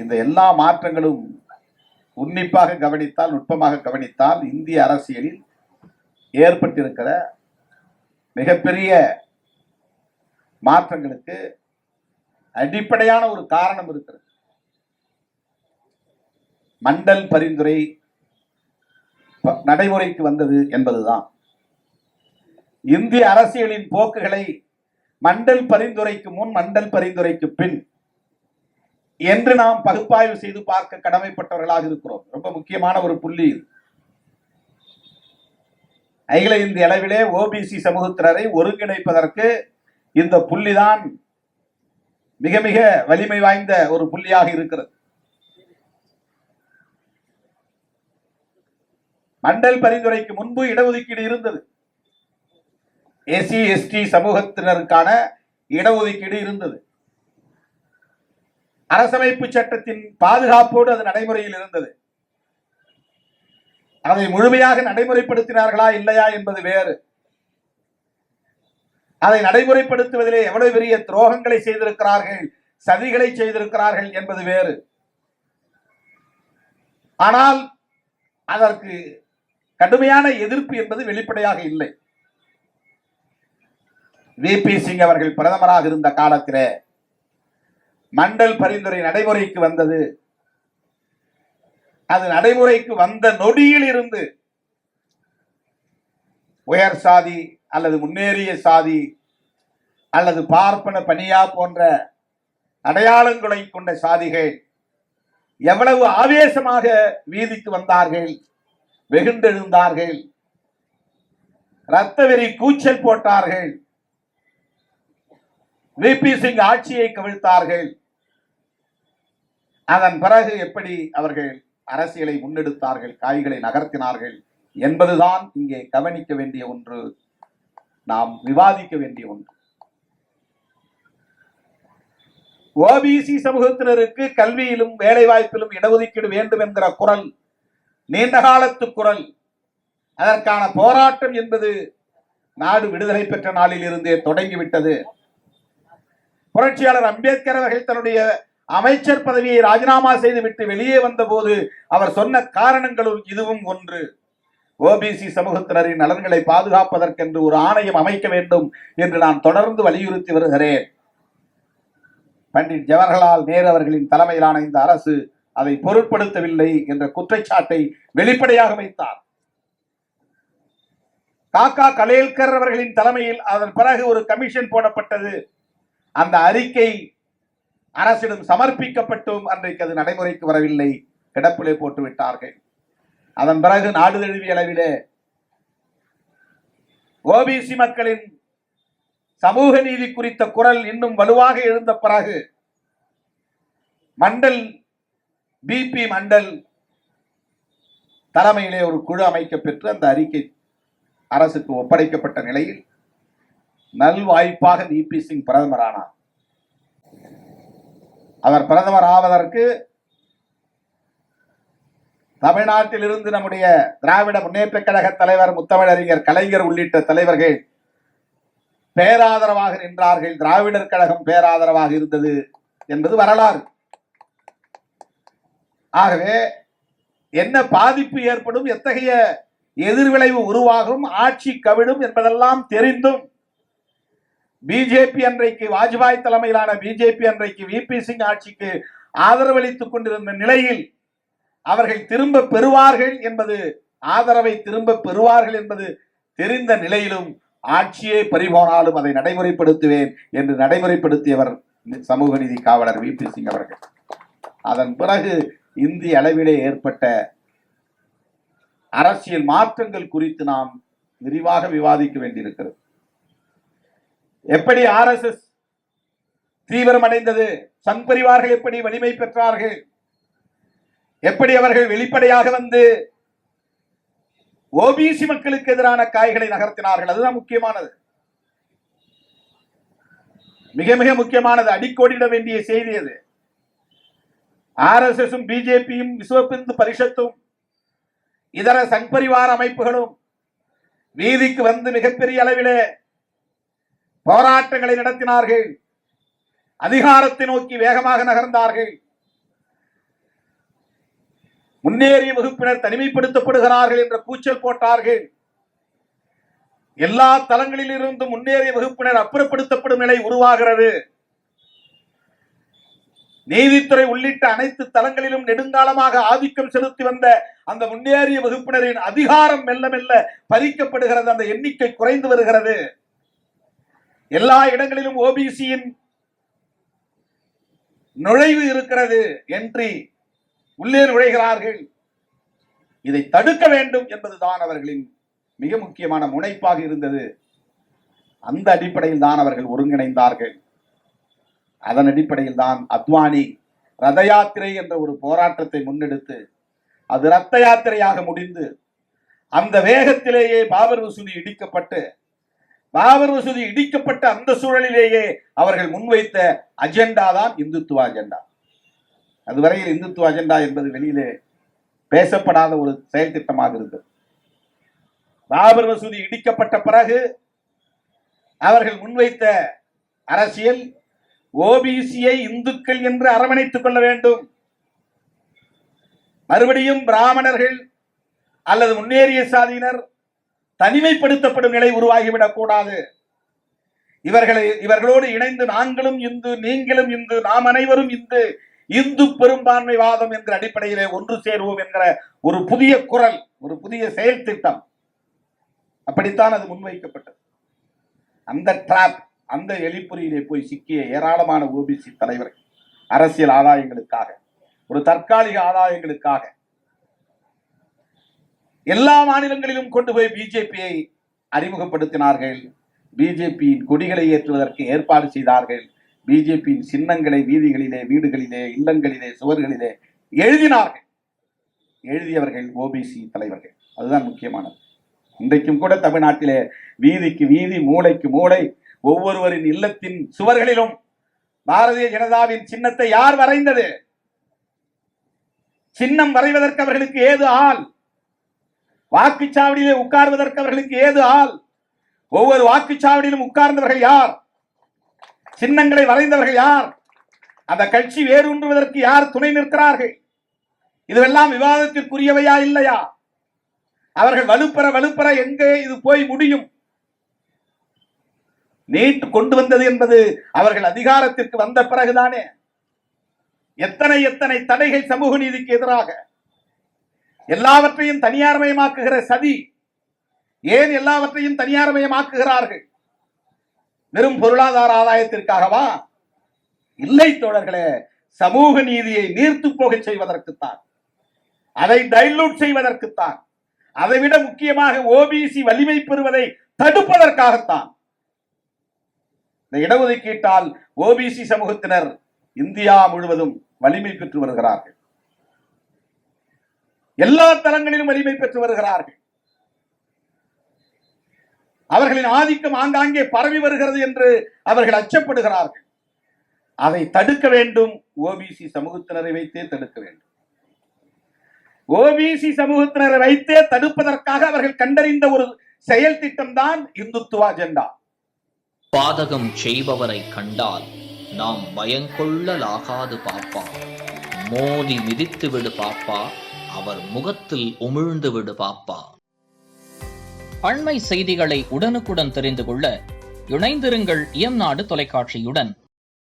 இந்த எல்லா மாற்றங்களும் உன்னிப்பாக கவனித்தால், நுட்பமாக கவனித்தால், இந்திய அரசியலில் ஏற்பட்டிருக்கிற மிகப்பெரிய மாற்றங்களுக்கு அடிப்படையான ஒரு காரணம் இருக்கிறது. மண்டல் பரிந்துரை நடைமுறைக்கு வந்தது என்பதுதான். இந்திய அரசியலின் போக்குகளை மண்டல் பரிந்துரைக்கு முன், மண்டல் பரிந்துரைக்கு பின் என்று நாம் பகுப்பாய்வு செய்து பார்க்க கடமைப்பட்டவர்களாக இருக்கிறோம். ரொம்ப முக்கியமான ஒரு புள்ளி இது. அகில இந்திய அளவிலே ஓபிசி சமூகத்தினரை ஒருங்கிணைப்பதற்கு இந்த புள்ளிதான் மிக மிக வலிமை வாய்ந்த ஒரு புள்ளியாக இருக்கிறது. மண்டல் பரிந்துரைக்கு முன்பு இடஒதுக்கீடு இருந்தது. எஸ்சி எஸ்டி சமூகத்தினருக்கான இடஒதுக்கீடு இருந்தது. அரசமைப்பு சட்டத்தின் பாதுகாப்போடு அது நடைமுறையில் இருந்தது. அதை முழுமையாக நடைமுறைப்படுத்தினார்களா இல்லையா என்பது வேறு. அதை நடைமுறைப்படுத்துவதிலே எவ்வளவு பெரிய துரோகங்களை செய்திருக்கிறார்கள், சதிகளை செய்திருக்கிறார்கள் என்பது வேறு. ஆனால் அதற்கு கடுமையான எதிர்ப்பு என்பது வெளிப்படையாக இல்லை. விபி சிங் அவர்கள் பிரதமராக இருந்த காலத்திலே மண்டல் பரிந்துரை நடைமுறைக்கு வந்தது. அது நடைமுறைக்கு வந்த நொடியில் இருந்து உயர் சாதி அல்லது முன்னேறிய சாதி அல்லது பார்ப்பன பனியா போன்ற அடையாளங்களை கொண்ட சாதிகள் எவ்வளவு ஆவேசமாக வீதிக்கு வந்தார்கள், வெகுண்டெழுந்தார்கள், இரத்த வெறி கூச்சல் போட்டார்கள், விபி சிங் ஆட்சியை கவிழ்த்தார்கள். அதன் பிறகு எப்படி அவர்கள் அரசியலை முன்னெடுத்தார்கள், காய்களை நகர்த்தினார்கள் என்பதுதான் இங்கே கவனிக்க வேண்டிய ஒன்று, நாம் விவாதிக்க வேண்டிய ஒன்று. ஓபிசி சமூகத்தினருக்கு கல்வியிலும் வேலை வாய்ப்பிலும் இடஒதுக்கீடு வேண்டும் என்கிற குரல் நீண்ட காலத்து குரல். அதற்கான போராட்டம் என்பது நாடு விடுதலை பெற்ற நாளில் இருந்தே தொடங்கிவிட்டது. புரட்சியாளர் அம்பேத்கர் அவர்கள் தன்னுடைய அமைச்சர் பதவியை ராஜினாமா செய்துவிட்டு வெளியே வந்த போது அவர் சொன்ன காரணங்களும் இதுவும் ஒன்று. ஓபிசி சமூகத்தினரின் நலன்களை பாதுகாப்பதற்கென்று ஒரு ஆணையம் அமைக்க வேண்டும் என்று நான் தொடர்ந்து வலியுறுத்தி வருகிறேன். பண்டிட் ஜவஹர்லால் நேரு அவர்களின் தலைமையிலான இந்த அரசு அதை பொருட்படுத்தவில்லை என்ற குற்றச்சாட்டை வெளிப்படையாக வைத்தார். காக்கா கலேல்கர் அவர்களின் தலைமையில் அதன் பிறகு ஒரு கமிஷன் போடப்பட்டது. அந்த அறிக்கை அரசிடம் சமர்ப்பிக்கப்பட்டும் அன்றைக்கு அது நடைமுறைக்கு வரவில்லை, கிடப்பிலே போட்டு விட்டார்கள். அதன் பிறகு நாடு தழுவிய அளவிலே ஓபிசி மக்களின் சமூக நீதி குறித்த குரல் இன்னும் வலுவாக எழுந்த பிறகு மண்டல் பிபி மண்டல் தலைமையிலே ஒரு குழு அமைக்கப்பெற்று அந்த அறிக்கை அரசுக்கு ஒப்படைக்கப்பட்ட நிலையில் நல்வாய்ப்பாக விபி சிங் பிரதமரானார். அவர் பிரதமர் ஆவதற்கு தமிழ்நாட்டில் இருந்து நம்முடைய திராவிட முன்னேற்ற கழக தலைவர் முத்தமிழறிஞர் கலைஞர் உள்ளிட்ட தலைவர்கள் பேராதரவாக நின்றார்கள். திராவிடர் கழகம் பேராதரவாக இருந்தது என்பது வரலாறு. ஆகவே என்ன பாதிப்பு ஏற்படும், எத்தகைய எதிர்விளைவு உருவாகும், ஆட்சி கவிழும் என்பதெல்லாம் தெரிந்தும் பிஜேபி அன்றைக்கு வாஜ்பாய் தலைமையிலான பிஜேபி அன்றைக்கு விபி சிங் ஆட்சிக்கு ஆதரவளித்துக் கொண்டிருந்த நிலையில் அவர்கள் திரும்ப பெறுவார்கள் என்பது, ஆதரவை திரும்ப பெறுவார்கள் என்பது தெரிந்த நிலையிலும் ஆட்சியே பறிபோனாலும் அதை நடைமுறைப்படுத்துவேன் என்று நடைமுறைப்படுத்தியவர் சமூக நீதி காவலர் விபி சிங் அவர்கள். அதன் பிறகு இந்திய அளவிலே ஏற்பட்ட அரசியல் மாற்றங்கள் குறித்து நாம் விரிவாக விவாதிக்க வேண்டியிருக்கிறது. எப்படி RSS தீவிரமடைந்தது, சங் பரிவார்கள் எப்படி வலிமை பெற்றார்கள், எப்படி அவர்கள் வெளிப்படையாக வந்து ஓபிசி மக்களுக்கு எதிரான காய்களை நகர்த்தினார்கள். அதுதான் முக்கியமானது, மிக மிக முக்கியமானது, அடிக்கோடிட வேண்டிய செய்தி அது. RSSும் பிஜேபியும் விஸ்வ இந்து பரிஷத்தும் இதர சங் பரிவார அமைப்புகளும் வீதிக்கு வந்து மிகப்பெரிய அளவிலே போராட்டங்களை நடத்தினார்கள். அதிகாரத்தை நோக்கி வேகமாக நகர்ந்தார்கள். முன்னேறிய வகுப்பினர் தனிமைப்படுத்தப்படுகிறார்கள் என்ற கூச்சல் போட்டார்கள். எல்லா தளங்களிலிருந்து முன்னேறிய வகுப்பினர் அப்புறப்படுத்தப்படும் நிலை உருவாகிறது. நீதித்துறை உள்ளிட்ட அனைத்து தளங்களிலும் நெடுங்காலமாக ஆதிக்கம் செலுத்தி வந்த அந்த முன்னேறிய வகுப்பினரின் அதிகாரம் மெல்ல மெல்ல பறிக்கப்படுகிறது. அந்த எண்ணிக்கை குறைந்து வருகிறது. எல்லா இடங்களிலும் ஓபிசியின் நுழைவு இருக்கிறது. என்ட்ரி, உள்ளே நுழைகிறார்கள். இதை தடுக்க வேண்டும் என்பதுதான் அவர்களின் மிக முக்கியமான முனைப்பாக இருந்தது. அந்த அடிப்படையில் தான் அவர்கள் ஒருங்கிணைந்தார்கள். அதன் அடிப்படையில் தான் அத்வானி ரத யாத்திரை என்ற ஒரு போராட்டத்தை முன்னெடுத்து அது ரத்த யாத்திரையாக முடிந்து அந்த வேகத்திலேயே பாபர் மசூதி இடிக்கப்பட்டு, பாபர் மசூதி இடிக்கப்பட்ட அந்த சூழலிலேயே அவர்கள் முன்வைத்த அஜெண்டா தான் இந்துத்துவ அஜெண்டா. அதுவரையில் இந்துத்துவ அஜெண்டா என்பது வெளியிலே பேசப்படாத ஒரு செயல் திட்டமாக இருந்தது. பாபர் மசூதி இடிக்கப்பட்ட பிறகு அவர்கள் முன்வைத்த அரசியல் ஓபிசியை இந்துக்கள் என்று அரவணைத்துக் கொள்ள வேண்டும். மறுபடியும் பிராமணர்கள் அல்லது முன்னேறிய சாதியினர் தனிமைப்படுத்தப்படும் நிலை உருவாகிவிடக் கூடாது. இவர்களோடு இணைந்து நாங்களும் இந்து, நீங்களும் இந்து, நாம் அனைவரும் இந்து, இந்து பெரும்பான்மைவாதம் என்ற அடிப்படையிலே ஒன்று சேருவோம் என்கிற ஒரு புதிய குரல், ஒரு புதிய செயல் திட்டம், அப்படித்தான் அது முன்வைக்கப்பட்டது. அந்த டிராப், அந்த எலிப்புரியிலே போய் சிக்கிய ஏராளமான ஓபிசி தலைவர்கள் அரசியல் ஆதாயங்களுக்காக, ஒரு தற்காலிக ஆதாயங்களுக்காக எல்லா மாநிலங்களிலும் கொண்டு போய் பிஜேபியை அறிமுகப்படுத்தினார்கள். பிஜேபியின் கொடிகளை ஏற்றுவதற்கு ஏற்பாடு செய்தார்கள். பிஜேபியின் சின்னங்களை வீதிகளிலே, வீடுகளிலே, இல்லங்களிலே, சுவர்களிலே எழுதினார்கள். எழுதியவர்கள் ஓபிசி தலைவர்கள். அதுதான் முக்கியமானது. இன்றைக்கும் கூட தமிழ்நாட்டிலே வீதிக்கு வீதி, மூளைக்கு மூளை, ஒவ்வொருவரின் இல்லத்தின் சுவர்களிலும் பாரதிய ஜனதாவின் சின்னத்தை யார் வரைந்தது? சின்னம் வரைவதற்கு அவர்களுக்கு ஏது ஆள்? வாக்குச்சாவடியிலே உட்கார்வதற்கு அவர்களுக்கு ஏது ஆள்? ஒவ்வொரு வாக்குச்சாவடியிலும் உட்கார்ந்தவர்கள் யார்? சின்னங்களை வரைந்தவர்கள் யார்? அந்த கட்சி வேரூன்றுவதற்கு யார் துணை நிற்கிறார்கள்? இதுவெல்லாம் விவாதத்திற்குரியவையா இல்லையா? அவர்கள் வலுப்பெற எங்கே இது போய் முடியும்? நீட் கொண்டு வந்தது என்பது அவர்கள் அதிகாரத்திற்கு வந்த பிறகுதானே. எத்தனை எத்தனை தடைகள் சமூக நீதிக்கு எதிராக, எல்லாவற்றையும் தனியார்மயமாக்குகிற சதி. ஏன் எல்லாவற்றையும் தனியார்மயமாக்குகிறார்கள்? வெறும் பொருளாதார ஆதாயத்திற்காகவா? இல்லை தோழர்களே, சமூக நீதியை நீர்த்து போக செய்வதற்குத்தான், அதை டைலூட் செய்வதற்குத்தான், அதைவிட முக்கியமாக ஓபிசி வலிமை பெறுவதை தடுப்பதற்காகத்தான். இந்த இடஒதுக்கீட்டால் ஓபிசி சமூகத்தினர் இந்தியா முழுவதும் வலிமை பெற்று வருகிறார்கள். எல்லா தளங்களிலும் வலிமை பெற்று வருகிறார்கள். அவர்களின் ஆதிக்கம் ஆங்காங்கே பரவி வருகிறது என்று அவர்கள் அச்சப்படுகிறார்கள். அதை தடுக்க வேண்டும். ஓபிசி சமூகத்தினரை வைத்தே தடுக்க வேண்டும். ஓபிசி சமூகத்தினரை வைத்தே தடுப்பதற்காக அவர்கள் கண்டறிந்த ஒரு செயல் திட்டம் தான் இந்துத்துவ அஜெண்டா. பாதகம் செய்பவரை கண்டால் நாம் பயங்கொள்ளலாகாது பாப்பா, மோதி மிதித்து விடு பாப்பா, அவர் முகத்தில் உமிழ்ந்து விடு பாப்பா. அண்மை செய்திகளை உடனுக்குடன் தெரிந்து கொள்ள இணைந்திருங்கள் இயம்நாடு தொலைக்காட்சியுடன்.